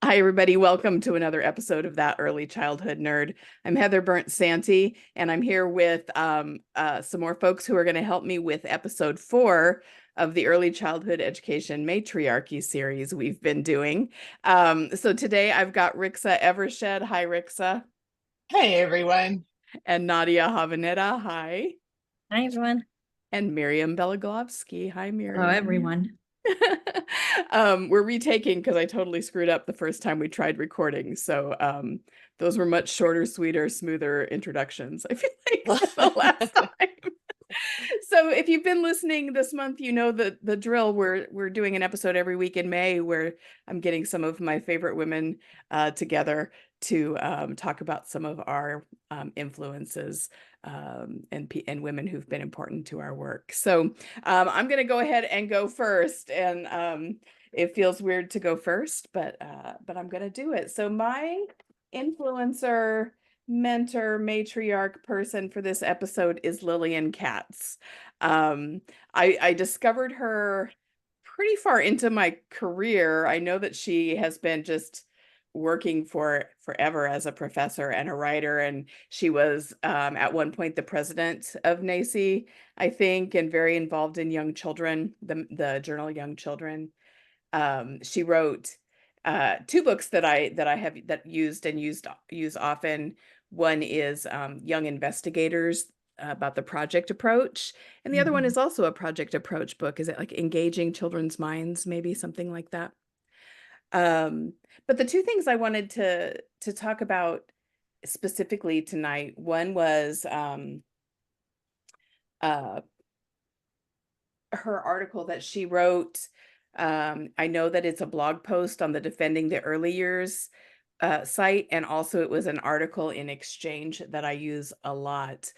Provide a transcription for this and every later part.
Hi, everybody. Welcome to another episode of That Early Childhood Nerd. I'm Heather Burnt-Santy, and I'm here with some more folks who are going to help me with episode 4 of the Early Childhood Education Matriarchy series we've been doing. So today I've got Rixa Evershed. Hi, Rixa. Hey, everyone. And Nadia Jaboneta. Hi. Hi, everyone. And Miriam Beloglovsky. Hi, Miriam. Hello, everyone. We're retaking because I totally screwed up the first time we tried recording. So those were much shorter, sweeter, smoother introductions, I feel like, the last time. So if you've been listening this month, you know the drill. We're doing an episode every week in May where I'm getting some of my favorite women together to talk about some of our influences and women who've been important to our work. So I'm going to go ahead and go first, and it feels weird to go first, but I'm going to do it. So my influencer, mentor, matriarch person for this episode is Lilian Katz. I discovered her pretty far into my career. I know that she has been just working for forever as a professor and a writer, and she was at one point the president of NACE, I think, and very involved in young children, the journal Young Children. She wrote 2 books that I have use often. One is Young Investigators, about the project approach, and the other one is also a project approach book. Is it like Engaging Children's Minds, maybe something like that? But the 2 things I wanted to talk about specifically tonight, one was her article that she wrote. I know that it's a blog post on the Defending the Early Years site, and also it was an article in Exchange that I use a lot,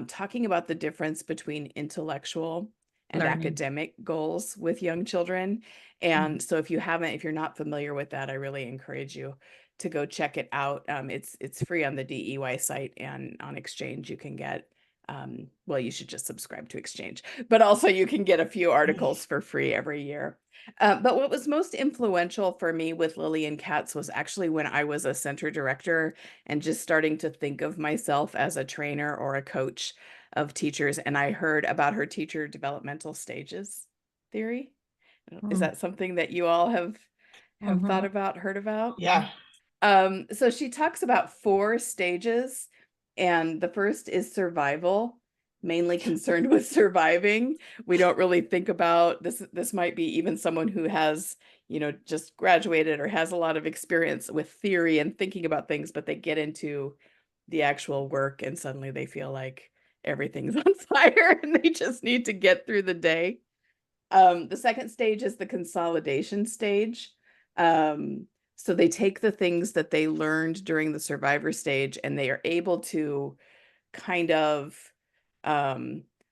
talking about the difference between intellectual and academic goals with young children. And so if you're not familiar with that, I really encourage you to go check it out. It's free on the DEY site, and on Exchange you can get well, you should just subscribe to Exchange, but also you can get a few articles for free every year. But what was most influential for me with Lilian Katz was actually when I was a center director and just starting to think of myself as a trainer or a coach of teachers. And I heard about her teacher developmental stages theory. Is that something that you all have thought about, heard about? Yeah. So she talks about 4 stages, and the first is survival, mainly concerned with surviving. We don't really think about this. This might be even someone who has, just graduated or has a lot of experience with theory and thinking about things, but they get into the actual work and suddenly they feel like everything's on fire and they just need to get through the day. The second stage is the consolidation stage. So they take the things that they learned during the survivor stage and they are able to kind of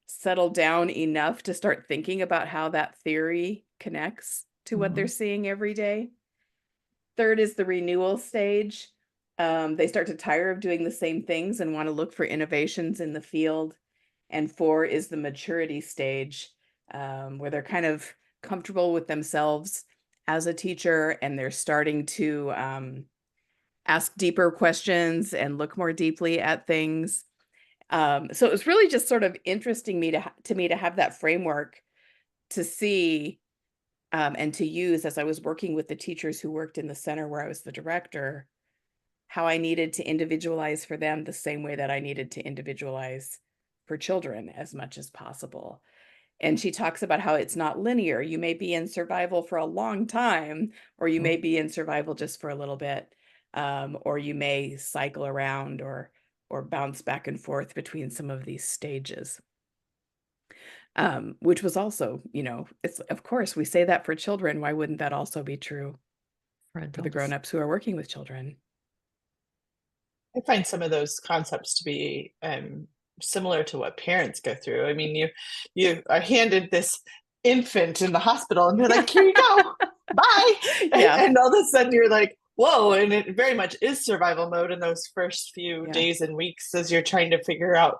settle down enough to start thinking about how that theory connects to what they're seeing every day. Third is the renewal stage. They start to tire of doing the same things and want to look for innovations in the field. And 4 is the maturity stage, where they're kind of comfortable with themselves as a teacher, and they're starting to ask deeper questions and look more deeply at things. So it was really just sort of interesting to me to have that framework to see and to use as I was working with the teachers who worked in the center where I was the director, how I needed to individualize for them the same way that I needed to individualize for children as much as possible. And she talks about how it's not linear. You may be in survival for a long time, or you may be in survival just for a little bit, or you may cycle around or bounce back and forth between some of these stages. Which was also, it's, of course, we say that for children. Why wouldn't that also be true for the grown-ups who are working with children? I find some of those concepts to be similar to what parents go through. I mean, you are handed this infant in the hospital and you're like, here you go, bye. Yeah. And all of a sudden you're like, whoa. And it very much is survival mode in those first few days and weeks as you're trying to figure out,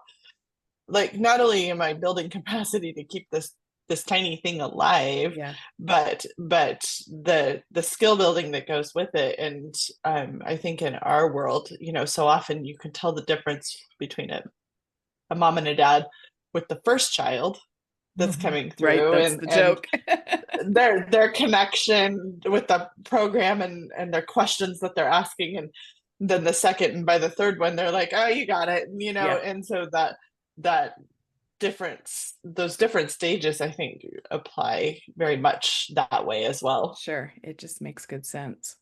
like, not only am I building capacity to keep this this tiny thing alive. Yeah. But the skill building that goes with it. And I think in our world, so often you can tell the difference between a mom and a dad with the first child that's coming Right. through, That's the joke. their connection with the program and their questions that they're asking, and then the second and by the third one they're like, oh, you got it, Yeah. and so that difference, those different stages, I think apply very much that way as well. Sure, it just makes good sense.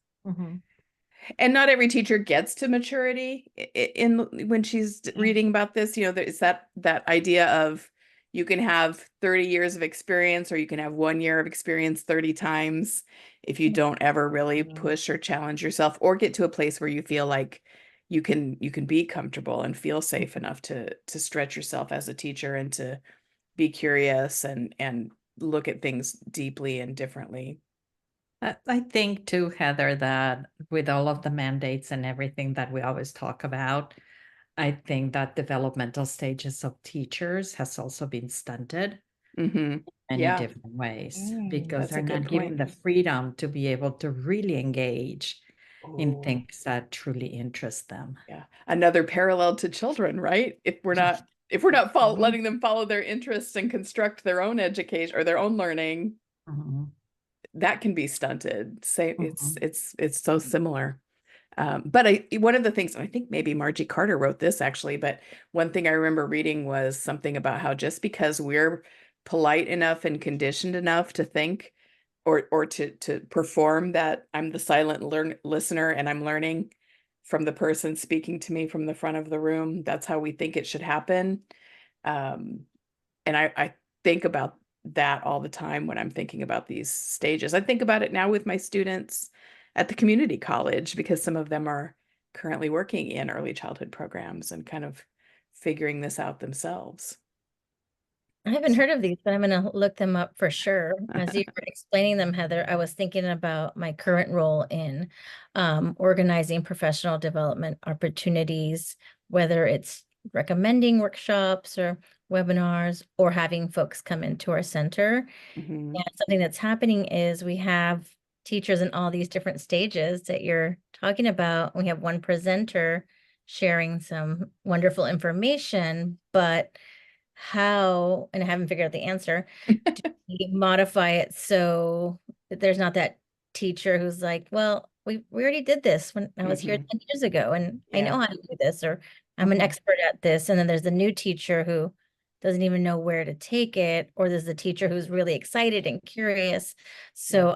And not every teacher gets to maturity in when she's reading about this. There's that idea of you can have 30 years of experience, or you can have 1 year of experience 30 times if you don't ever really push or challenge yourself, or get to a place where you feel like you can be comfortable and feel safe enough to stretch yourself as a teacher and to be curious and look at things deeply and differently. I think too, Heather, that with all of the mandates and everything that we always talk about, I think that developmental stages of teachers has also been stunted in many different ways, because they're not given the freedom to be able to really engage in things that truly interest them. Yeah. Another parallel to children, right? If we're not letting them follow their interests and construct their own education or their own learning, that can be stunted. It's so similar. But one of the things, I think maybe Margie Carter wrote this actually, but one thing I remember reading was something about how just because we're polite enough and conditioned enough to think or to perform that I'm the silent listener and I'm learning from the person speaking to me from the front of the room, that's how we think it should happen. And I think about that all the time when I'm thinking about these stages. I think about it now with my students at the community college, because some of them are currently working in early childhood programs and kind of figuring this out themselves. I haven't heard of these, but I'm going to look them up for sure. As you were explaining them, Heather, I was thinking about my current role in organizing professional development opportunities, whether it's recommending workshops or webinars or having folks come into our center. And something that's happening is we have teachers in all these different stages that you're talking about. We have one presenter sharing some wonderful information, but how, and I haven't figured out the answer, do we modify it so that there's not that teacher who's like, well, we already did this when I was here 10 years ago, and I know how to do this, or I'm an expert at this. And then there's the new teacher who doesn't even know where to take it, or there's the teacher who's really excited and curious. So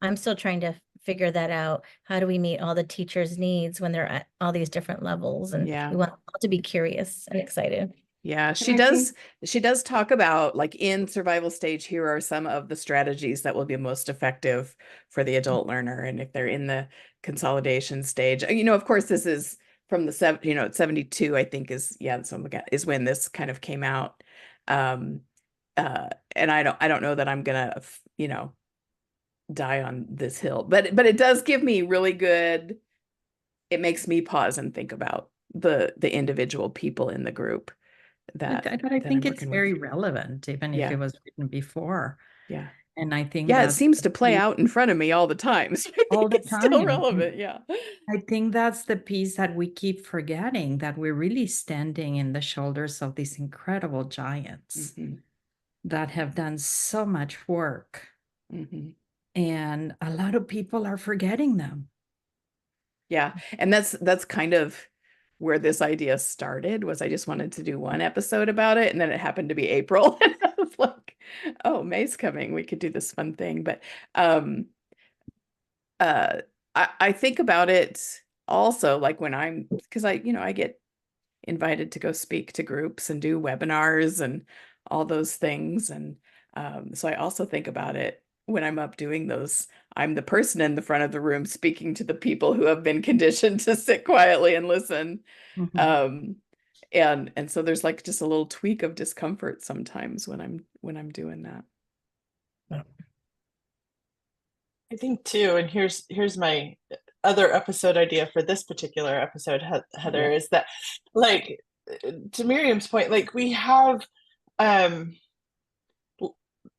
I'm still trying to figure that out. How do we meet all the teachers' needs when they're at all these different levels? And we want them all to be curious and excited. Yeah, she does talk about, like, in survival stage, here are some of the strategies that will be most effective for the adult learner. And if they're in the consolidation stage, of course, this is from the 72, I think is when this kind of came out. And I don't know that I'm gonna, die on this hill, but it does give me really good, it makes me pause and think about the individual people in the group. But I think it's very relevant, even if it was written before. Yeah. And I think it seems to play out in front of me all the time. So all the time. Still relevant. Yeah. I think that's the piece that we keep forgetting, that we're really standing in the shoulders of these incredible giants that have done so much work. And a lot of people are forgetting them. Yeah. And that's kind of where this idea started. Was I just wanted to do one episode about it, and then it happened to be April, and I was like, oh, May's coming, we could do this fun thing. But I think about it also, like, when because I get invited to go speak to groups and do webinars and all those things, and so I also think about it when I'm up doing those. I'm the person in the front of the room speaking to the people who have been conditioned to sit quietly and listen. And so there's, like, just a little tweak of discomfort sometimes when I'm doing that. I think too, and here's my other episode idea for this particular episode, Heather, is that, like, to Miriam's point, like, we have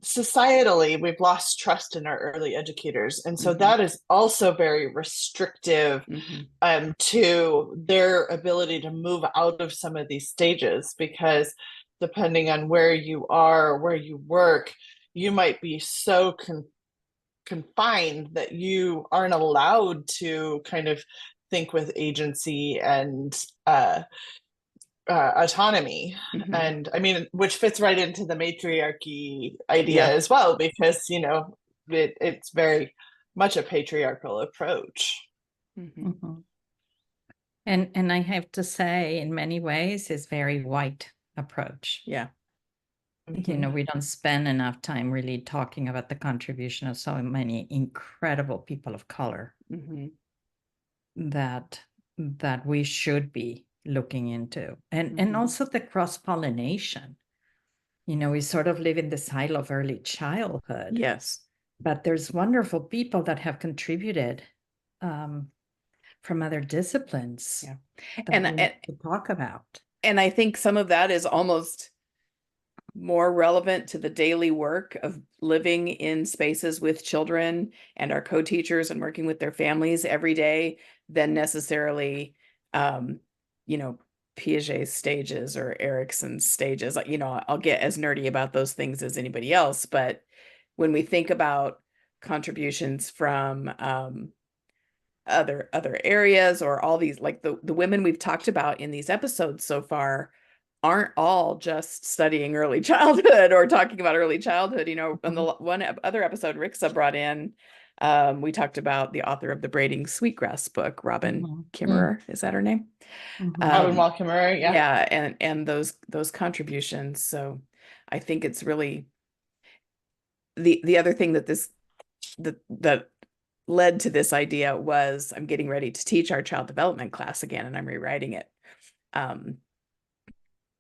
societally, we've lost trust in our early educators. And so that is also very restrictive to their ability to move out of some of these stages, because depending on where you are, where you work, you might be so confined that you aren't allowed to kind of think with agency and autonomy. And I mean, which fits right into the matriarchy idea as well, because, you know, it's very much a patriarchal approach. And I have to say, in many ways, it's very white approach. Yeah. You know, we don't spend enough time really talking about the contribution of so many incredible people of color that we should be looking into. And also the cross-pollination. You know, we sort of live in the silo of early childhood. Yes. But there's wonderful people that have contributed from other disciplines that we need to talk about. And I think some of that is almost more relevant to the daily work of living in spaces with children and our co-teachers and working with their families every day than necessarily, you know, Piaget's stages or Erickson's stages. You know, I'll get as nerdy about those things as anybody else, but when we think about contributions from other areas, or all these, like the women we've talked about in these episodes so far aren't all just studying early childhood or talking about early childhood. You know, on the one other episode Rixa brought in, we talked about the author of the Braiding Sweetgrass book, Robin Kimmerer. Is that her name? Robin Wall Kimmerer, yeah. And those contributions. So I think it's really the other thing that led to this idea was I'm getting ready to teach our child development class again, and I'm rewriting it.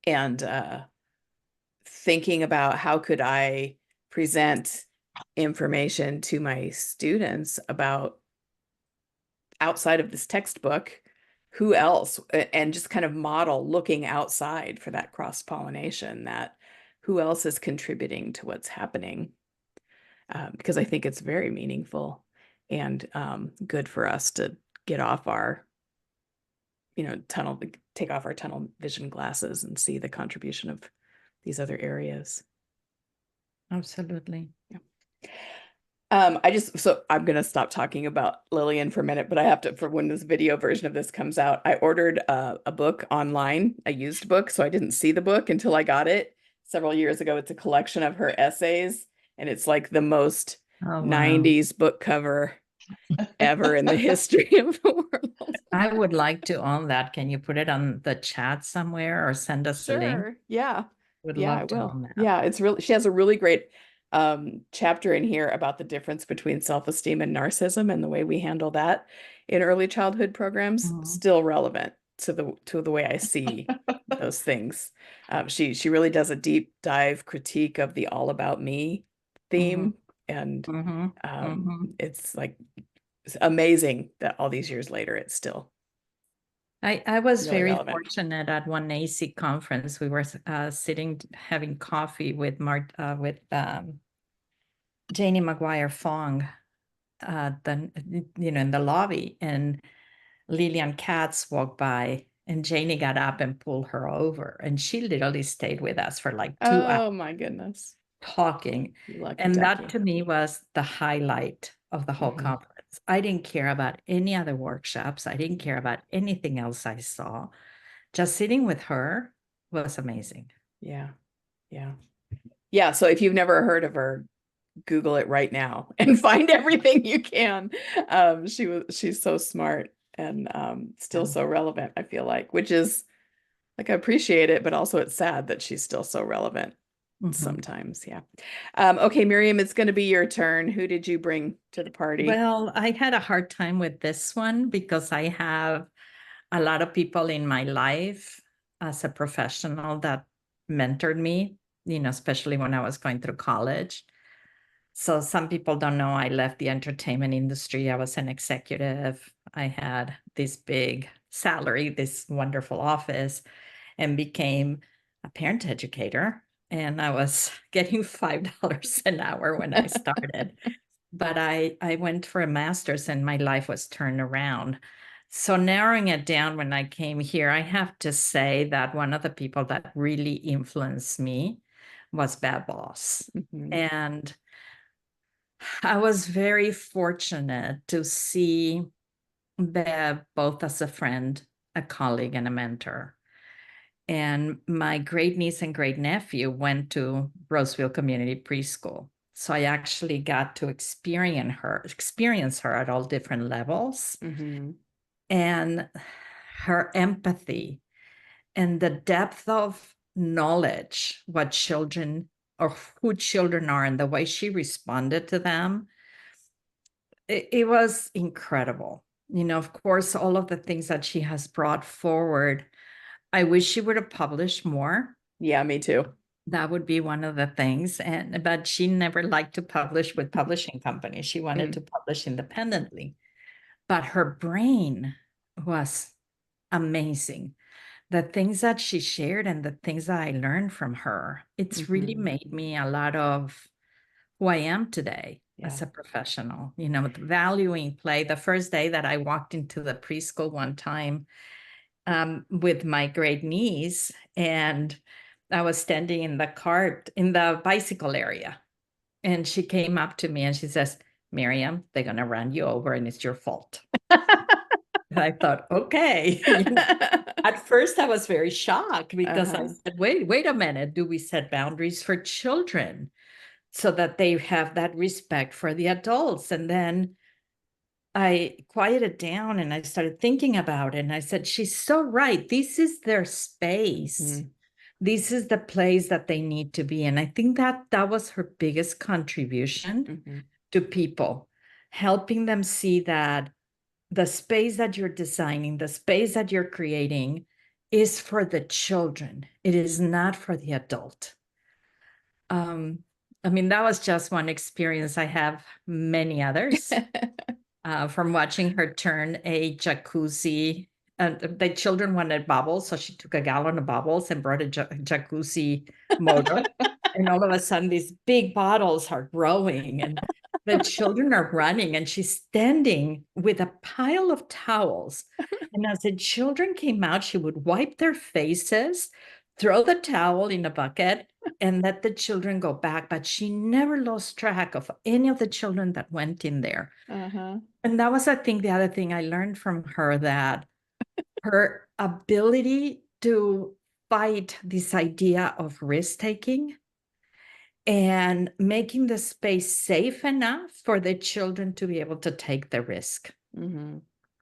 And thinking about how could I present information to my students about outside of this textbook, who else, and just kind of model looking outside for that cross-pollination, that who else is contributing to what's happening, because I think it's very meaningful and good for us to get off our, you know, take off our tunnel vision glasses and see the contribution of these other areas. Absolutely. Yeah. So I'm going to stop talking about Lilian for a minute, but I have to, for when this video version of this comes out, I ordered a book online, a used book. So I didn't see the book until I got it several years ago. It's a collection of her essays, and it's like the most 90s book cover ever in the history of the world. I would like to own that. Can you put it on the chat somewhere or send us a link? Yeah. Would Yeah, love I to will. own that. Yeah, it's really, she has a really great chapter in here about the difference between self-esteem and narcissism and the way we handle that in early childhood programs. Still relevant to the way I see those things. She really does a deep dive critique of the all about me theme. And it's like, it's amazing that all these years later, it's still I was really very relevant. fortunate at one AC conference. We were sitting having coffee with Janie McGuire Fong, in the lobby, and Lilian Katz walked by, and Janie got up and pulled her over, and she literally stayed with us for like 2 hours. Oh my goodness. Talking. And that to me was the highlight of the whole conference. I didn't care about any other workshops. I didn't care about anything else I saw. Just sitting with her was amazing. Yeah. So if you've never heard of her, Google it right now and find everything you can. She's so smart and still so relevant, I feel like, which is like, I appreciate it, but also it's sad that she's still so relevant sometimes. Yeah. Okay, Miriam, it's going to be your turn. Who did you bring to the party? Well, I had a hard time with this one because I have a lot of people in my life as a professional that mentored me, especially when I was going through college. So some people don't know I left the entertainment industry. I was an executive. I had this big salary, this wonderful office, and became a parent educator and I was getting $5 an hour when I started. But I went for a master's and my life was turned around. So narrowing it down when I came here, I have to say that one of the people that really influenced me was Bev Bos. And I was very fortunate to see Bev both as a friend, a colleague, and a mentor. And my great niece and great nephew went to Roseville Community Preschool. So I actually got to experience her at all different levels. And her empathy and the depth of knowledge, what children or who children are, and the way she responded to them, it was incredible. Of course, all of the things that she has brought forward, I wish she would have published more. Yeah, me too. That would be one of the things. But she never liked to publish with publishing companies. She wanted to publish independently. But her brain was amazing. The things that she shared and the things that I learned from her, it's really made me a lot of who I am today as a professional, valuing play. The first day that I walked into the preschool one time with my great niece, and I was standing in the cart in the bicycle area, and she came up to me and she says, "Miriam, they're going to run you over and it's your fault." And I thought, okay. At first I was very shocked because I said, wait a minute, do we set boundaries for children so that they have that respect for the adults? And then I quieted down and I started thinking about it. And I said, she's so right. This is their space. This is the place that they need to be. And I think that was her biggest contribution to people, helping them see that the space that you're designing, the space that you're creating is for the children. It is not for the adult. That was just one experience. I have many others. From watching her turn a jacuzzi. The children wanted bubbles, so she took a gallon of bubbles and brought a jacuzzi motor. And all of a sudden, these big bottles are growing, and the children are running, and she's standing with a pile of towels. And as the children came out, she would wipe their faces, throw the towel in a bucket, and let the children go back. But she never lost track of any of the children that went in there. And that was, I think, the other thing I learned from her, that her ability to fight this idea of risk-taking and making the space safe enough for the children to be able to take the risk.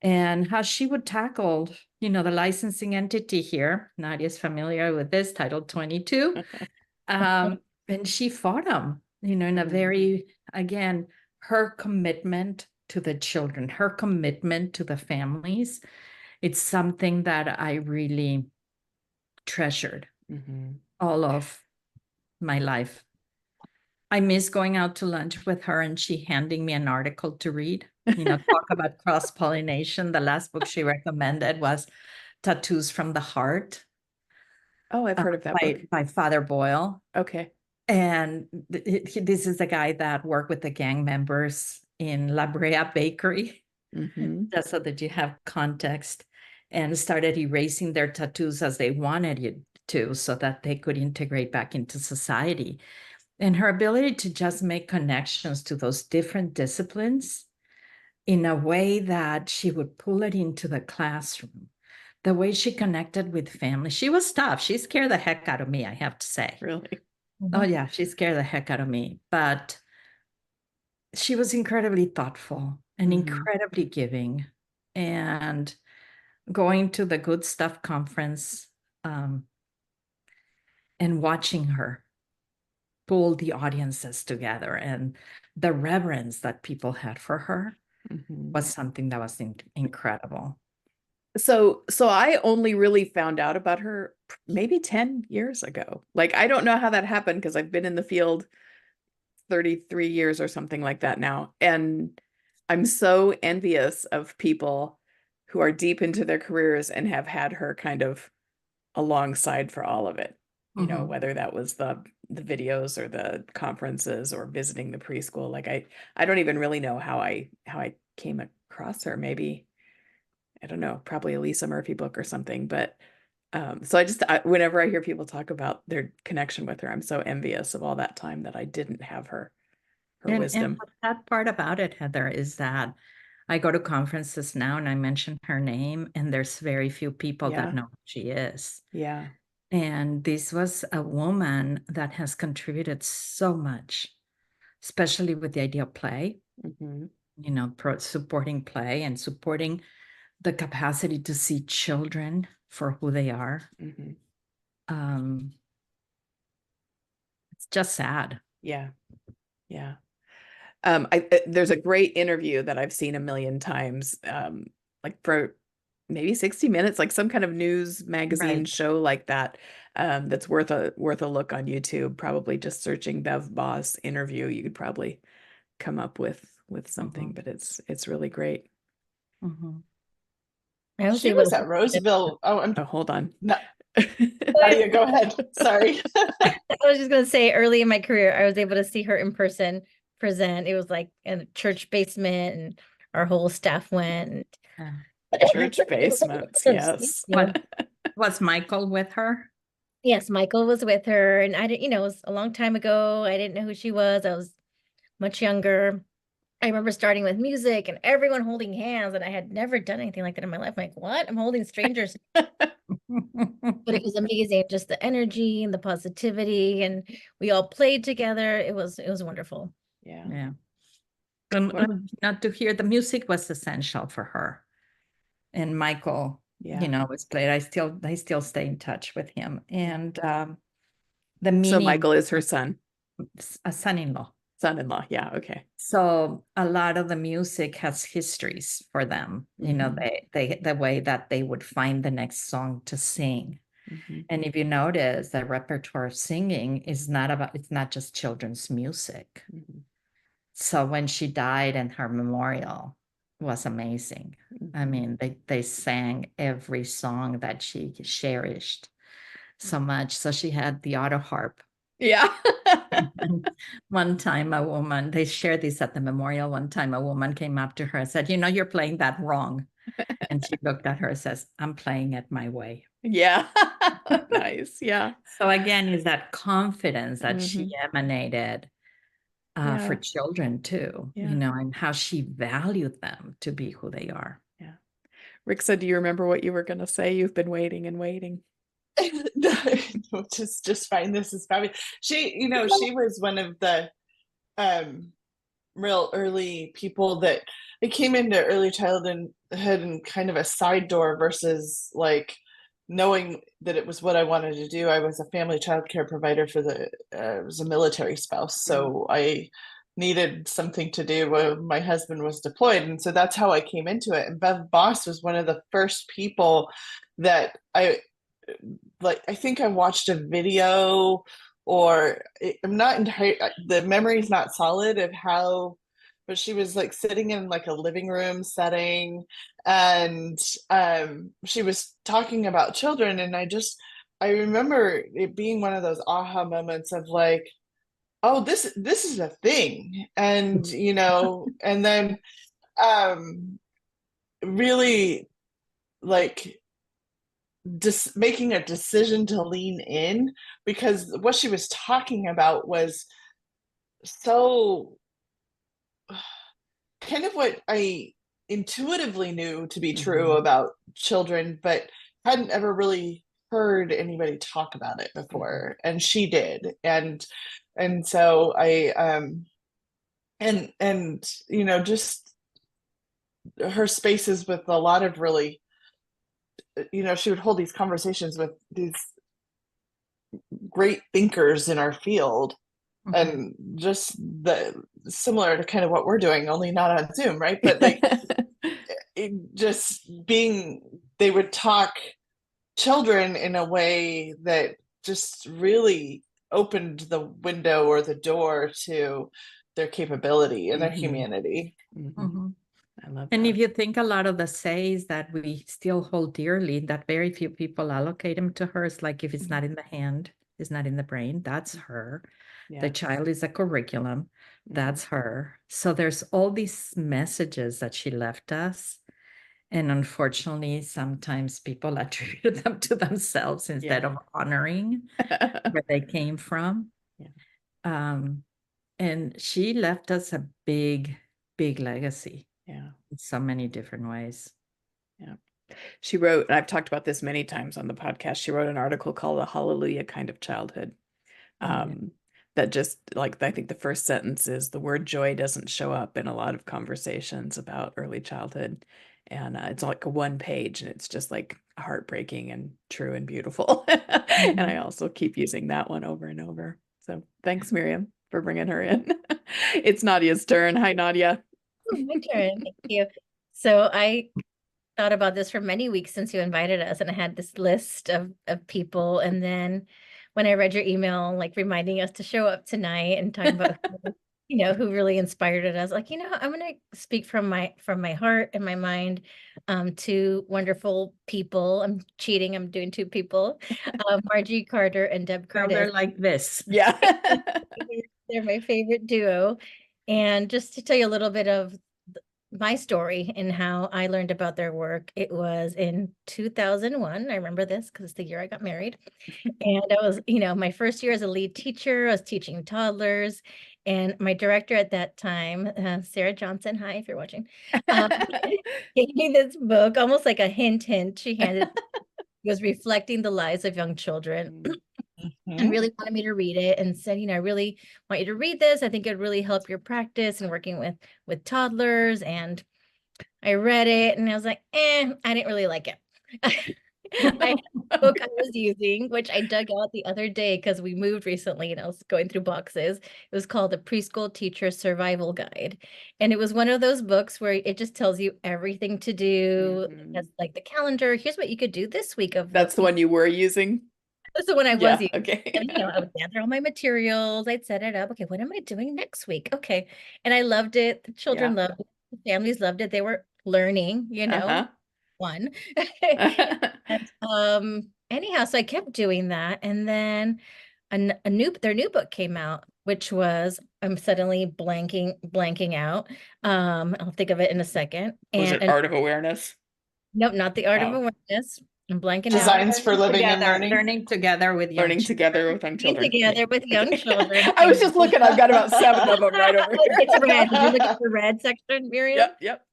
And how she would tackle, the licensing entity here. Nadia's familiar with this, Title 22. And she fought them, in a very, again, her commitment to the children, her commitment to the families. It's something that I really treasured all of my life. I miss going out to lunch with her and she handing me an article to read, talk about cross-pollination. The last book she recommended was Tattoos from the Heart. Oh, I've heard of that book. By Father Boyle. Okay. And this is a guy that worked with the gang members in La Brea Bakery, just so that you have context, and started erasing their tattoos as they wanted it to, so that they could integrate back into society. And her ability to just make connections to those different disciplines in a way that she would pull it into the classroom, the way she connected with family. She was tough. She scared the heck out of me, I have to say. Really? Oh, yeah, she scared the heck out of me. But she was incredibly thoughtful and incredibly giving. And going to the Good Stuff conference and watching her pull the audiences together, and the reverence that people had for her was something that was incredible. So I only really found out about her maybe 10 years ago. Like, I don't know how that happened because I've been in the field 33 years or something like that now. And I'm so envious of people who are deep into their careers and have had her kind of alongside for all of it. you know, Mhm. whether that was the videos or the conferences or visiting the preschool. Like I don't even really know how I came across her. Maybe, I don't know, probably a Lisa Murphy book or something. But so whenever I hear people talk about their connection with her, I'm so envious of all that time that I didn't have her And wisdom. the sad part about it, Heather, is that I go to conferences now and I mention her name, and there's very few people Yeah. that know who she is. Yeah. And this was a woman that has contributed so much, especially with the idea of play, Hmm. you know, supporting play and supporting the capacity to see children for who they are. Hmm. It's just sad. Yeah. Yeah. There's a great interview that I've seen a million times, like for maybe 60 Minutes, like some kind of news magazine Right. show like that. That's worth a look on YouTube. Probably just searching Bev Bos interview, you could probably come up with something, but it's really great. Mhm. I was She able was to at Roseville. Oh, I'm Oh, hold on. no, Nadia, go ahead. Sorry. I was just going to say early in my career, I was able to see her in person present. It was like in a church basement, and our whole staff went. Church basements, yes. Was Michael with her? Yes, Michael was with her, and I didn't, it was a long time ago. I didn't know who she was. I was much younger. I remember starting with music and everyone holding hands, and I had never done anything like that in my life. I'm like, what? I'm holding strangers. But it was amazing, just the energy and the positivity, and we all played together. It was wonderful. Yeah. Yeah. Not to hear the music was essential for her. And Michael, Yeah. was played. I still stay in touch with him. And the So meaning, Michael is her son. a son-in-law. Son-in-law. Yeah. Okay. So a lot of the music has histories for them. You know, they the way that they would find the next song to sing. Mhm. And if you notice, the repertoire of singing is it's not just children's music. Mhm. So when she died, and her memorial was amazing. I Mhm. mean, they sang every song that she cherished so much. So she had the auto harp. Yeah. And one time they shared this at the memorial. One time a woman came up to her and said, you're playing that wrong. And she looked at her and says, I'm playing it my way. Yeah. Nice. Yeah. So again, is that confidence that she Mhm. emanated for Yeah. children too, Yeah. and how she valued them to be who they are. Yeah. Rixa, do you remember what you were going to say? You've been waiting and waiting. No, just fine. This is fabulous. She was one of the real early people that I came into early childhood and kind of a side door versus like knowing that it was what I wanted to do. I was a family child care provider for I was a military spouse, so I needed something to do when my husband was deployed, and so that's how I came into it. And Bev Bos was one of the first people that I think I watched a video, or I'm not entirely, the memory is not solid of how, but she was like sitting in like a living room setting, and she was talking about children, and I remember it being one of those aha moments of like, oh, this is a thing, and and then really like just making a decision to lean in, because what she was talking about was so kind of what I intuitively knew to be true about children, but hadn't ever really heard anybody talk about it before. And she did. And so I and just her spaces with a lot of really, she would hold these conversations with these great thinkers in our field, and just similar to kind of what we're doing, only not on Zoom, right? But like they would talk children in a way that just really opened the window or the door to their capability and their humanity. I love And that. if you think, a lot of the says that we still hold dearly, that very few people allocate them to her, it's like if it's not in the hand, is not in the brain. That's her. Yeah. The child is a curriculum. That's her. So there's all these messages that she left us. And unfortunately, sometimes people attribute them to themselves instead of honoring where they came from. And she left us a big, big legacy. Yeah. In so many different ways. Yeah. She wrote, and I've talked about this many times on the podcast, she wrote an article called A Hallelujah Kind of Childhood. That just like, I think the first sentence is the word joy doesn't show up in a lot of conversations about early childhood. And it's like a one page and it's just like heartbreaking and true and beautiful. And I also keep using that one over and over. So thanks, Miriam, for bringing her in. It's Nadia's turn. Hi, Nadia. My turn. Thank you. So I thought about this for many weeks since you invited us, and I had this list of people. And then when I read your email, like reminding us to show up tonight and talking about who really inspired us, like, I'm going to speak from my heart and my mind to wonderful people. I'm cheating. I'm doing two people, Margie Carter and Deb Curtis. They're like this. Yeah. They're my favorite duo. And just to tell you a little bit of my story and how I learned about their work, it was in 2001. I remember this because it's the year I got married. And I was, my first year as a lead teacher, I was teaching toddlers. And my director at that time, Sarah Johnson, hi, if you're watching, gave me this book, almost like a hint. She handed it was reflecting the lives of young children. And really wanted me to read it and said, I really want you to read this. I think it'd really help your practice and working with toddlers. And I read it and I was like, I didn't really like it. I had a book I was using, which I dug out the other day because we moved recently and I was going through boxes. It was called The Preschool Teacher Survival Guide. And it was one of those books where it just tells you everything to do. It has like the calendar. Here's what you could do this week. That's the one you were using? That's the one I was using. Okay. And, I would gather all my materials. I'd set it up. Okay, what am I doing next week? Okay. And I loved it. The children loved it. The families loved it. They were learning, one. And, anyhow, so I kept doing that. And then their new book came out, which was, I'm suddenly blanking out. I'll think of it in a second. Was it Art of Awareness? Nope, not the Art of Awareness. I'm blanking out. Designs for Living and Learning. Learning together with young children. Together with young children. Together with young children. I was just looking. I've got about 7 of them right over here. It's red. Did you look at the red section, Miriam? Yep.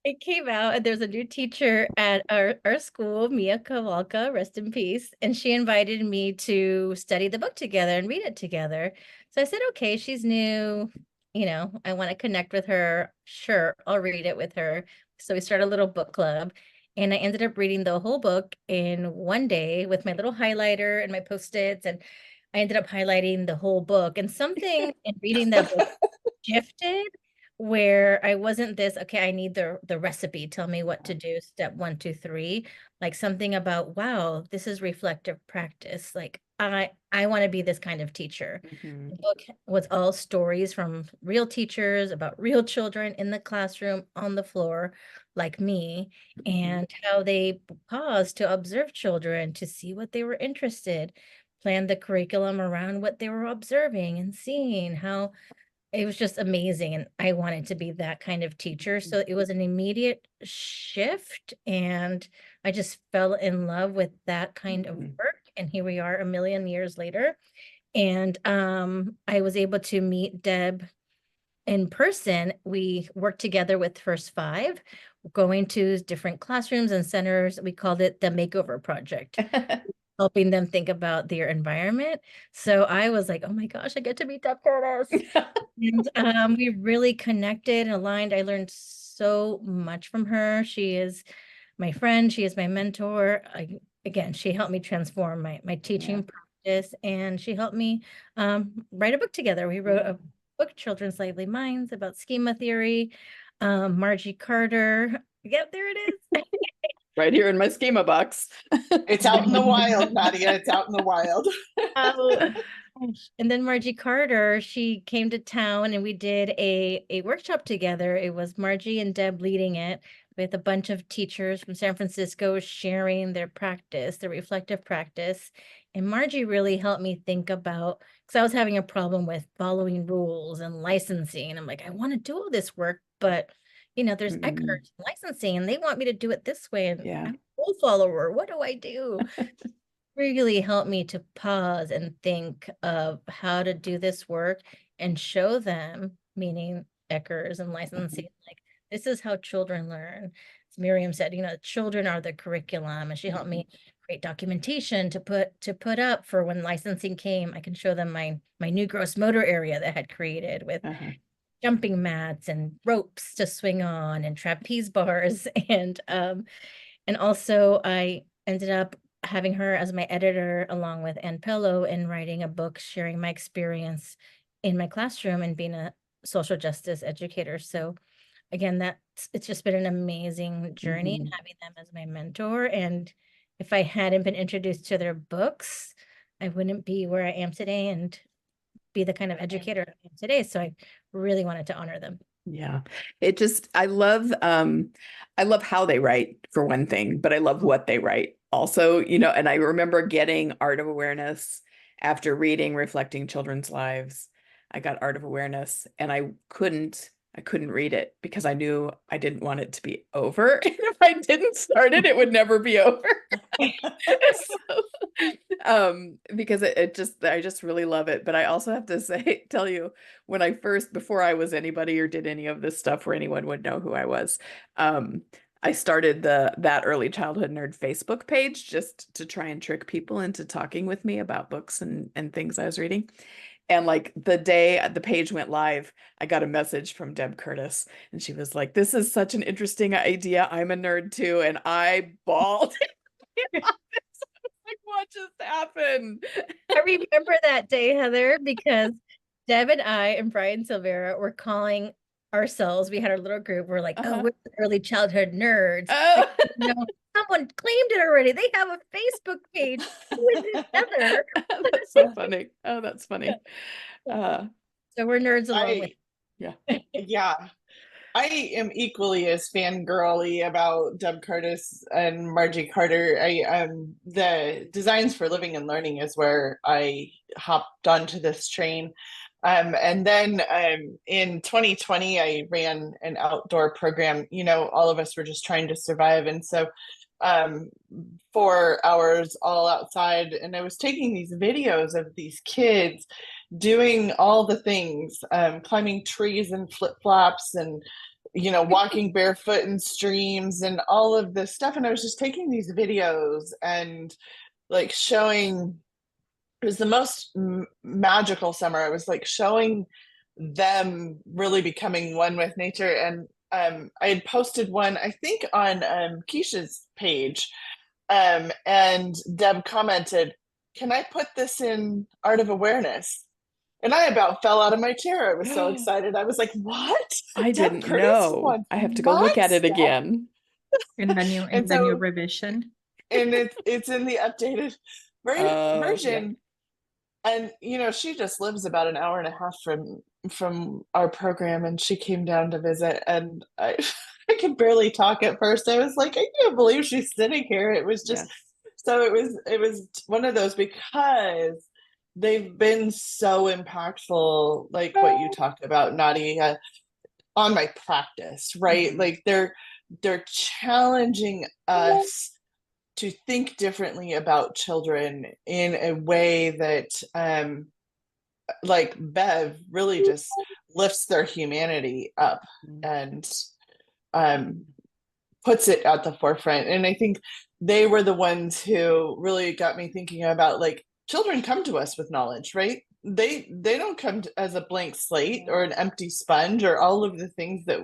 It came out, and there's a new teacher at our school, Mia Kowalka, rest in peace. And she invited me to study the book together and read it together. So I said, okay, she's new. I want to connect with her. Sure, I'll read it with her. So we started a little book club. And I ended up reading the whole book in one day with my little highlighter and my Post-its. And I ended up highlighting the whole book. And something in reading that book shifted where I wasn't okay, I need the recipe. Tell me what to do. Step 1, 2, 3. Like something about, wow, this is reflective practice. Like I want to be this kind of teacher. The book was all stories from real teachers about real children in the classroom, on the floor, like me, and how they paused to observe children, to see what they were interested, planned the curriculum around what they were observing and seeing. How it was just amazing. And I wanted to be that kind of teacher. So it was an immediate shift. And I just fell in love with that kind of work. And here we are a million years later. And I was able to meet Deb in person. We worked together with First 5, going to different classrooms and centers. We called it the Makeover Project. Helping them think about their environment. So I was like, oh my gosh, I get to meet Deb Curtis. And we really connected and aligned. I learned so much from her. She is my friend. She is my mentor. Again, she helped me transform my teaching practice, and she helped me write a book together. We wrote a book, Children's Lively Minds, about schema theory. Margie Carter. Yep, there it is. Right here in my schema box. It's out in the wild, Nadia. It's out in the wild. And then Margie Carter, she came to town and we did a workshop together. It was Margie and Deb leading it. with a bunch of teachers from San Francisco sharing their practice, their reflective practice. And Margie really helped me think about, because I was having a problem with following rules and licensing. I'm like, I want to do all this work, but there's Eckert licensing and they want me to do it this way. And Yeah. I'm a rule follower. What do I do? Really helped me to pause and think of how to do this work and show them, meaning Eckers and licensing, like this is how children learn. As Miriam said, children are the curriculum, and she helped me create documentation to put up for when licensing came. I can show them my new gross motor area that I had created with jumping mats and ropes to swing on and trapeze bars. And also I ended up having her as my editor along with Ann Pello and writing a book sharing my experience in my classroom and being a social justice educator. So again, it's just been an amazing journey and having them as my mentor. And if I hadn't been introduced to their books, I wouldn't be where I am today and be the kind of educator I am today. So I really wanted to honor them. Yeah. I love how they write for one thing, but I love what they write also, and I remember getting Art of Awareness after reading Reflecting Children's Lives. I got Art of Awareness and I couldn't read it because I knew I didn't want it to be over. And if I didn't start it, it would never be over. Because I just really love it. But I also have to tell you, before I was anybody or did any of this stuff where anyone would know who I was, I started that Early Childhood Nerd Facebook page just to try and trick people into talking with me about books and things I was reading. And like the day the page went live, I got a message from Deb Curtis and she was like, "This is such an interesting idea. I'm a nerd too." And I bawled. Like, what just happened? I remember that day, Heather, because Deb and I and Brian Silvera were calling ourselves. We had our little group. We're like, oh, we're the Early Childhood Nerds. Oh. Someone claimed it already. They have a Facebook page. Who is this Heather? That's so funny. Oh, that's funny. So we're nerds along with. Yeah. I am equally as fangirly about Deb Curtis and Margie Carter. The Designs for Living and Learning is where I hopped onto this train. And then in 2020, I ran an outdoor program. All of us were just trying to survive. And so 4 hours all outside. And I was taking these videos of these kids doing all the things, climbing trees and flip-flops and, walking barefoot in streams and all of this stuff. And I was just taking these videos and like showing, it was the most magical summer. I was like showing them really becoming one with nature. And I had posted one, I think on Keisha's page, and Deb commented, "Can I put this in Art of Awareness?" And I about fell out of my chair. I was so excited. I was like, "What?" I didn't know. I have to go look at it again. In the new revision. And it's in the updated version. Yeah. And she just lives about an hour and a half from our program, and she came down to visit, and I could barely talk at first. I was like, I can't believe she's sitting here. It was just so it was one of those, because they've been so impactful, like what you talked about, Nadia, on my practice, right? Like they're challenging us to think differently about children in a way that like Bev really just lifts their humanity up and puts it at the forefront. And I think they were the ones who really got me thinking about, like, children come to us with knowledge, right? They don't come as a blank slate or an empty sponge or all of the things that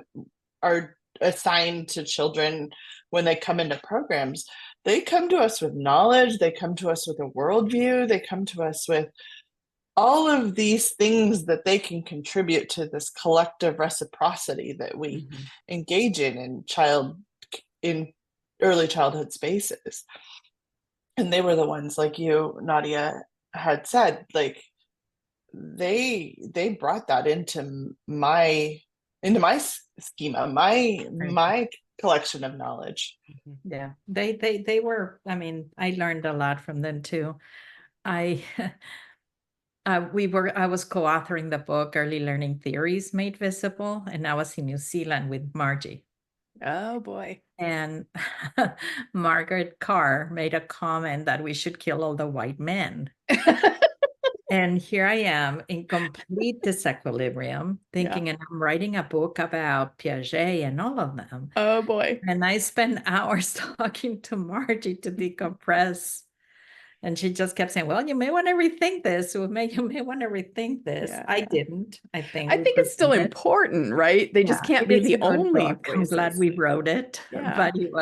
are assigned to children when they come into programs. They come to us with knowledge. They come to us with a worldview. They come to us with all of these things that they can contribute to this collective reciprocity that we engage in early childhood spaces. And they were the ones, like you, Nadia, had said, like they brought that into my schema, my collection of knowledge. Yeah, they were, I mean, I learned a lot from them too. I I was co-authoring the book Early Learning Theories Made Visible, and I was in New Zealand with Margie. Oh boy. And Margaret Carr made a comment that we should kill all the white men. And here I am in complete disequilibrium, thinking, and I'm writing a book about Piaget and all of them. Oh boy. And I spent hours talking to Margie to decompress. And she just kept saying, well, you may want to rethink this. You may want to rethink this. Yeah, I yeah. didn't. I think it's still important, right? They just can't be it's the a good only book. I'm glad voices. we wrote it. Yeah. But it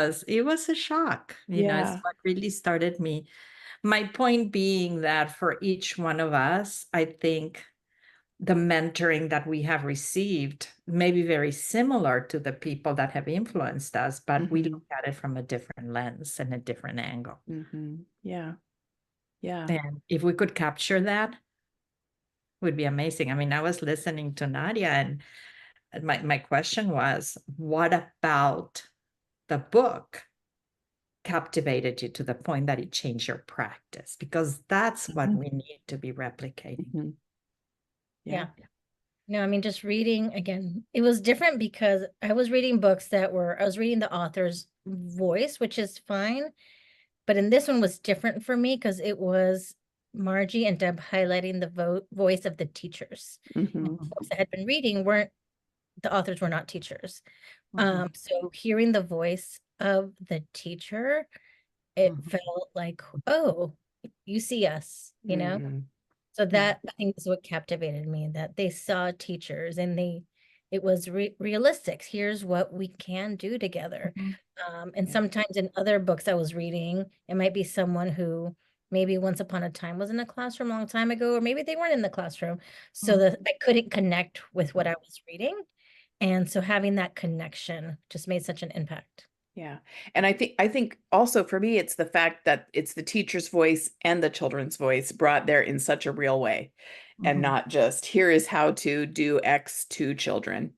was a shock. You know, it's what really started me. My point being that for each one of us, I think the mentoring that we have received may be very similar to the people that have influenced us, but we look at it from a different lens and a different angle. Yeah. Yeah. And if we could capture that, would be amazing. I mean, I was listening to Nadia, and my question was, what about the book captivated you to the point that it changed your practice? Because that's what we need to be replicating. Yeah. No, I mean, just reading again, it was different because I was reading books I was reading the author's voice, which is fine. But in this one was different for me because it was Margie and Deb highlighting the voice of the teachers. Books I had been reading the authors were not teachers. So hearing the voice of the teacher, it felt like, oh, you see us, you know? So that I think is what captivated me, that they saw teachers and it was realistic. Here's what we can do together. And sometimes in other books I was reading, it might be someone who maybe once upon a time was in a classroom a long time ago, or maybe they weren't in the classroom. So that I couldn't connect with what I was reading. And so having that connection just made such an impact. Yeah. And I think also for me, it's the fact that it's the teacher's voice and the children's voice brought there in such a real way, and not just here is how to do X to children.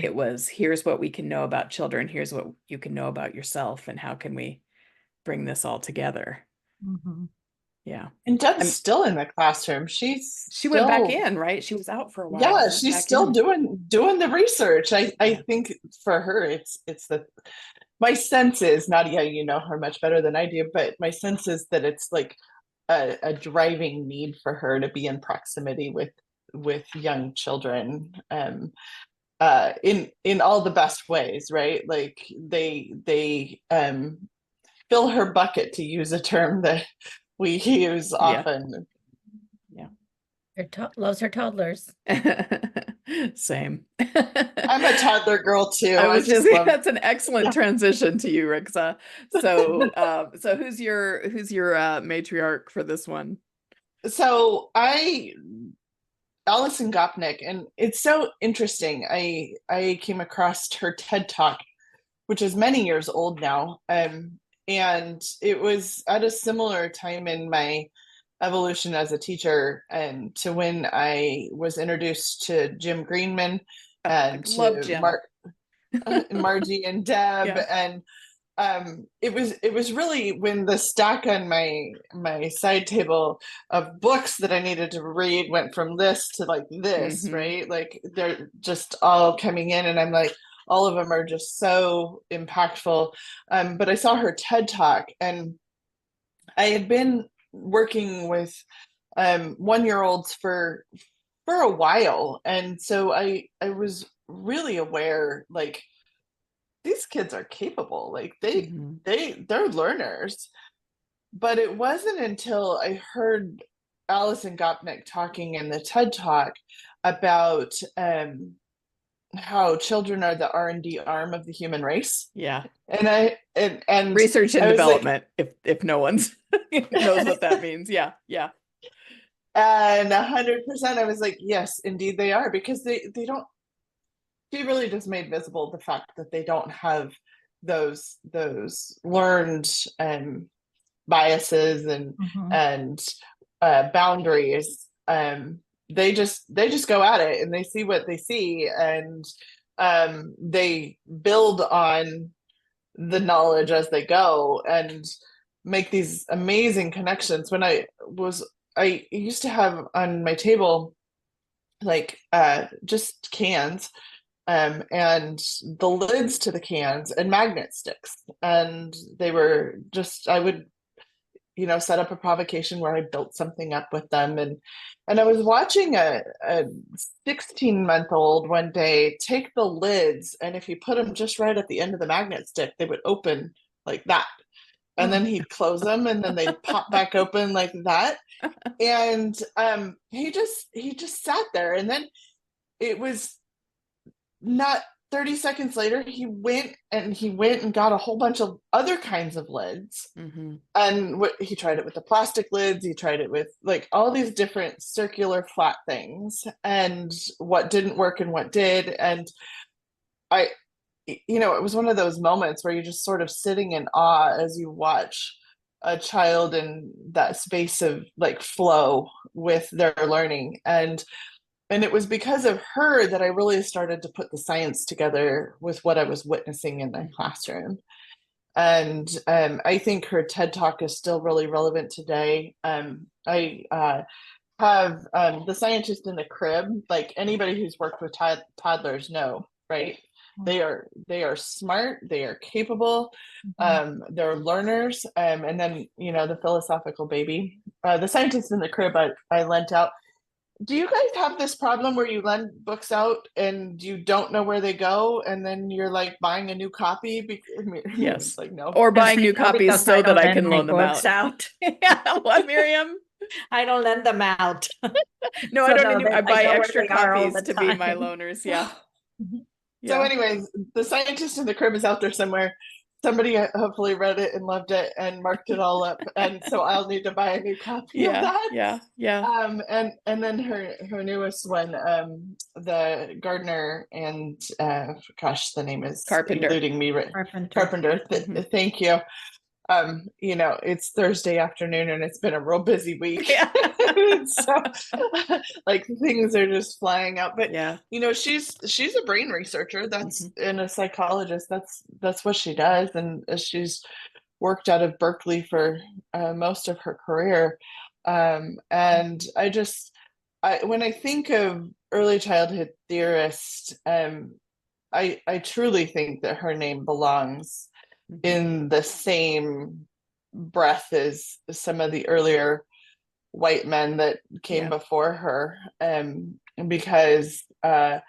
It was, here's what we can know about children. Here's what you can know about yourself, and how can we bring this all together? Yeah. And Deb's still in the classroom. She went back in, right? She was out for a while. Yeah, she's still doing the research. I think for her, it's my sense is, Nadia, you know her much better than I do, but my sense is that it's like a driving need for her to be in proximity with young children, in all the best ways, right? Like they fill her bucket, to use a term that we use often. Loves her toddlers. Same. I'm a toddler girl too. That's an excellent transition to you, Rixa. So so who's your matriarch for this one? So Alison Gopnik, and it's so interesting. I came across her TED Talk, which is many years old now. And it was at a similar time in my evolution as a teacher, and to when I was introduced to Jim Greenman and to Margie and Deb. And it was really when the stack on my side table of books that I needed to read went from this to like this, right? Like they're just all coming in, and I'm like, all of them are just so impactful. But I saw her TED Talk, and I had been working with 1-year-olds for a while, and so I was really aware, like, these kids are capable, like they're learners. But it wasn't until I heard Alison Gopnik talking in the TED Talk about how children are the R&D arm of the human race. Yeah. And research and development, like, if no one's knows what that means. Yeah. And 100%, I was like, yes, indeed they are, because they don't. She really just made visible the fact that they don't have those learned biases and boundaries. They just go at it, and they see what they see, and they build on the knowledge as they go and make these amazing connections. When I used to have on my table like just cans and the lids to the cans and magnet sticks, and they were just, I would set up a provocation where I built something up with them, and I was watching a 16-month-old one day take the lids, and if you put them just right at the end of the magnet stick, they would open like that. And then he'd close them, and then they'd pop back open like that. And he just sat there, and then it was not 30 seconds later, he went and got a whole bunch of other kinds of lids. Mm-hmm. And he tried it with the plastic lids, he tried it with like all these different circular flat things, and what didn't work and what did. And it was one of those moments where you're just sort of sitting in awe as you watch a child in that space of like flow with their learning. And it was because of her that I really started to put the science together with what I was witnessing in the classroom. And I think her TED Talk is still really relevant today. I have The Scientist in the Crib, like anybody who's worked with toddlers know, right? They are smart, they are capable, they're learners. And then, the philosophical baby, The Scientist in the Crib, I lent out. Do you guys have this problem where you lend books out and you don't know where they go, and then you're like buying a new copy? Yes. Like, no. Or buying new No, copies because so that don't I lend can my loan them books out. out. Yeah, what, Miriam? I don't lend them out. No, So I don't no, need new. that I I buy know where extra they are all copies the to be my time. loaners. Yeah. So Yeah. anyways, The Scientist in the Crib is out there somewhere. Somebody hopefully read it and loved it and marked it all up, and so I'll need to buy a new copy of that. Yeah. And then her newest one, the gardener and the name is Carpenter. eluding me. Carpenter. Mhm. Thank you. It's Thursday afternoon and it's been a real busy week. Yeah. So like things are just flying out. But Yeah. she's a brain researcher. That's and a psychologist. That's what she does. And she's worked out of Berkeley for most of her career. And when I think of early childhood theorists, I truly think that her name belongs in the same breath as some of the earlier white men that came before her, because to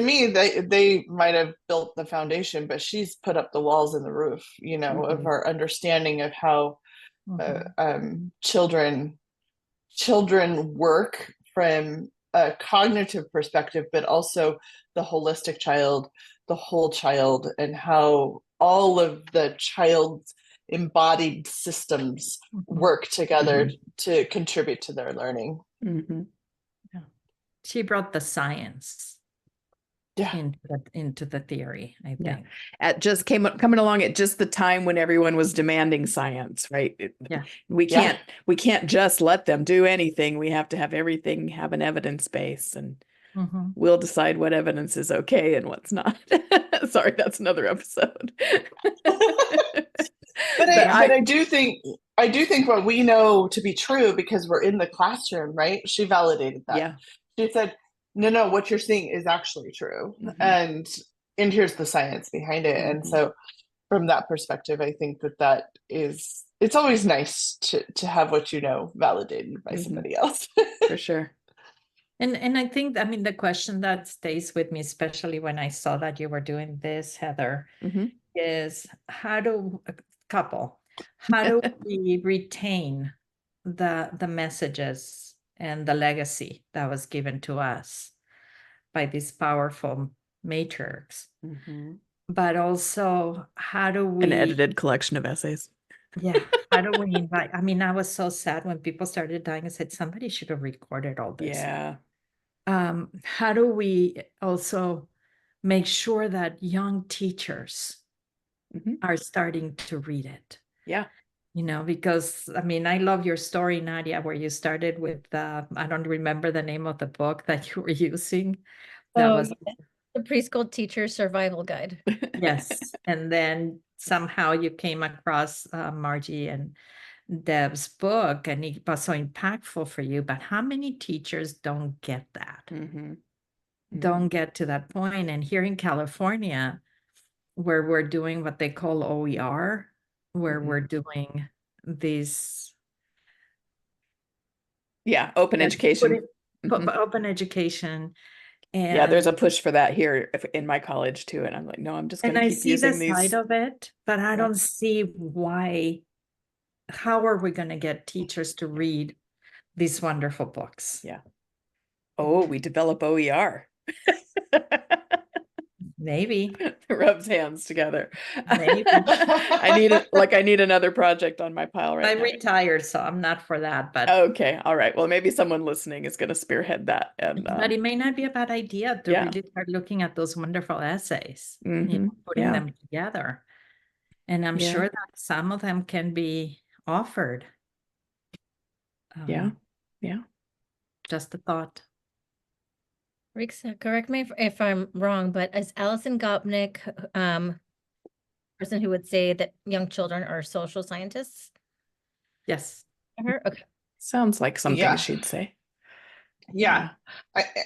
me they might have built the foundation, but she's put up the walls and the roof, of our understanding of how children work from a cognitive perspective, but also the holistic child, the whole child, and how all of the child's embodied systems work together to contribute to their learning. Yeah. She brought the science into the theory, I think. At just coming along at just the time when everyone was demanding science, right? We can't just let them do anything. We have to have everything have an evidence base, and we'll decide what evidence is okay and what's not. Sorry, that's another episode. But I do think what we know to be true, because we're in the classroom, right? She validated that. Yeah. She said, no, what you're seeing is actually true. And here's the science behind it. And so from that perspective, I think that is, it's always nice to have what you know validated by somebody else. For sure. And I think, the question that stays with me, especially when I saw that you were doing this, Heather, is how do we retain the messages and the legacy that was given to us by these powerful matriarchs? But also, how do we... An edited collection of essays. Yeah. How do we invite... I was so sad when people started dying. I said, somebody should have recorded all this. Yeah. How do we also make sure that young teachers are starting to read it? Yeah. Because, I love your story, Nadia, where you started with, I don't remember the name of the book that you were using. That was The preschool teacher survival guide. Yes. And then somehow you came across Margie and Deb's book, and it was so impactful for you. But how many teachers don't get that? Mm-hmm. Don't get to that point. And here in California, where we're doing what they call OER, where we're doing these open education. open education. And Yeah, there's a push for that here in my college too. And I'm like, no, I'm just going to I keep see the using these. side of it, but I Yeah. don't see why. How are we going to get teachers to read these wonderful books? Yeah. Oh, we develop OER. Maybe. Rubs hands together. Maybe. I need another project on my pile right I now. retired, so I'm not for that, but Okay, all right. Well, maybe someone listening is going to spearhead that. And but it may not be a bad idea to yeah. really start looking at those wonderful essays, Mhm. putting Yeah. them together. And I'm Yeah. sure that some of them can be offered. Yeah. Yeah. Just a thought. Rixa, correct me if I'm wrong, but is Alison Gopnik person who would say that young children are social scientists? Yes. Her? Okay. Sounds like something Yeah. she'd say. Yeah.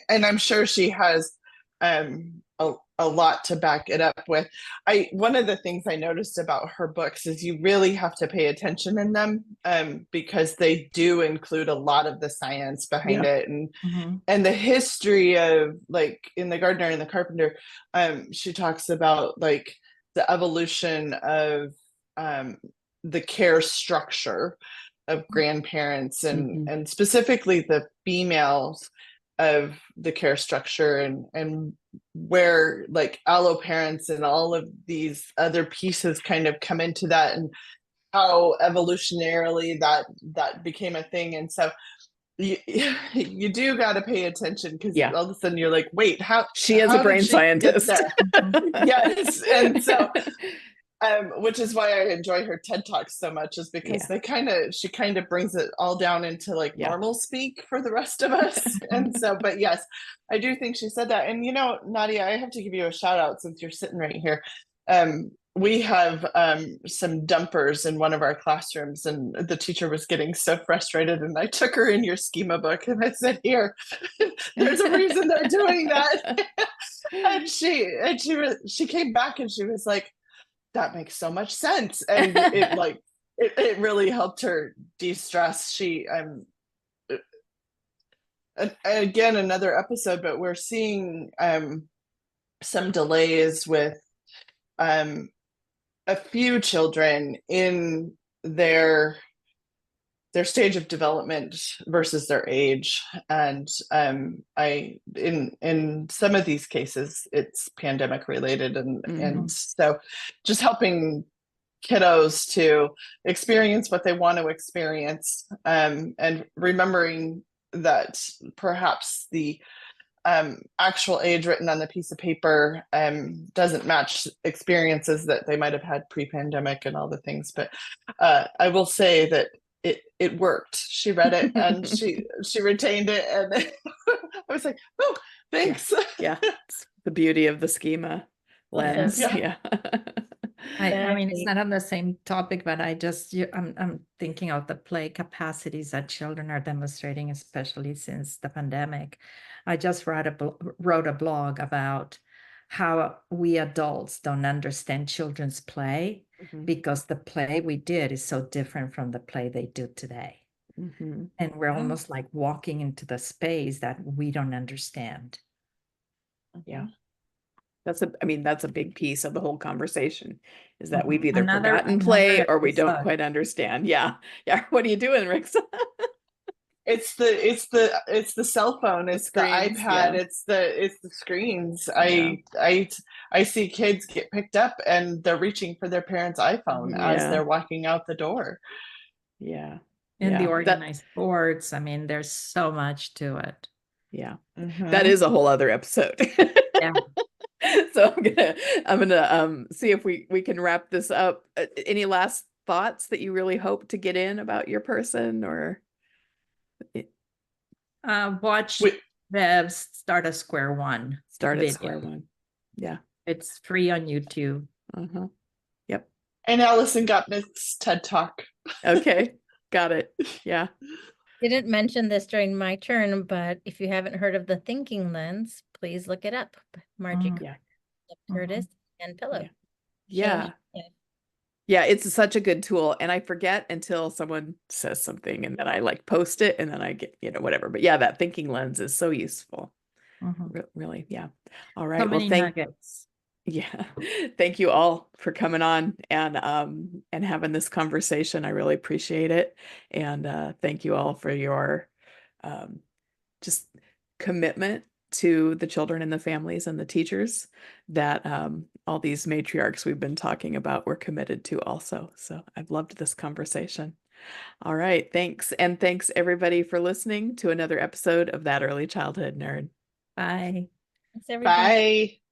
And I'm sure she has a lot to back it up with. One of the things I noticed about her books is you really have to pay attention in them because they do include a lot of the science behind it and the history of, like, in The Gardener and the Carpenter, she talks about like the evolution of the care structure of grandparents and specifically the females of the care structure and where like allo parents and all of these other pieces kind of come into that and how evolutionarily that became a thing. And so you do got to pay attention because all of a sudden you're like, wait, how she is a brain scientist. Yes. And so which is why I enjoy her TED Talks so much, is because she kind of brings it all down into like normal speak for the rest of us. And so, but yes, I do think she said that. And Nadia, I have to give you a shout out since you're sitting right here. We have some dumpers in one of our classrooms, and the teacher was getting so frustrated, and I took her in your schema book and I said, here, there's a reason they're doing that. And she came back and she was like, that makes so much sense. And it really helped her de-stress. She again, another episode, but we're seeing some delays with a few children in their stage of development versus their age. And in some of these cases it's pandemic related, and so just helping kiddos to experience what they want to experience, and remembering that perhaps the actual age written on the piece of paper doesn't match experiences that they might have had pre-pandemic and all the things. But I will say that it worked. She read it and she retained it, and I was like, oh, thanks. Yeah. It's the beauty of the schema lens. Yeah. I mean, it's not on the same topic, but I'm thinking of the play capacities that children are demonstrating, especially since the pandemic. I just wrote a blog about how we adults don't understand children's play because the play we did is so different from the play they do today. And we're almost like walking into the space that we don't understand. Yeah. That's a big piece of the whole conversation, is that we've either forgotten play or we don't quite understand. Yeah. What are you doing, Rixa? It's the cell phone, it's the iPad, it's the screens. I see kids get picked up and they're reaching for their parents' iPhone as they're walking out the door. Yeah. And the organized sports. I mean, there's so much to it. Yeah. That is a whole other episode. Yeah. So I'm gonna see if we can wrap this up. Any last thoughts that you really hope to get in about your person, or watch Bev start a square one. Start at square one. Yeah. It's free on YouTube. Uh-huh. Yep. And Alison Gopnik's TED Talk. Okay. Got it. Yeah. Didn't mention this during my turn, but if you haven't heard of the thinking lens, please look it up. Margie Mm. Yeah. Curtis and Pillow. Yeah. Changed- Yeah, it's such a good tool. And I forget until someone says something and then I like post it and then I get, whatever. But yeah, that thinking lens is so useful. Mhm. Really. Yeah. All So right. Well, many nuggets. yeah. Thank you all for coming on and having this conversation. I really appreciate it. And thank you all for your just commitment to the children and the families and the teachers that all these matriarchs we've been talking about were committed to also. So I've loved this conversation. All right. Thanks. And thanks everybody for listening to another episode of That Early Childhood Nerd. Bye. Thanks, everybody. Bye.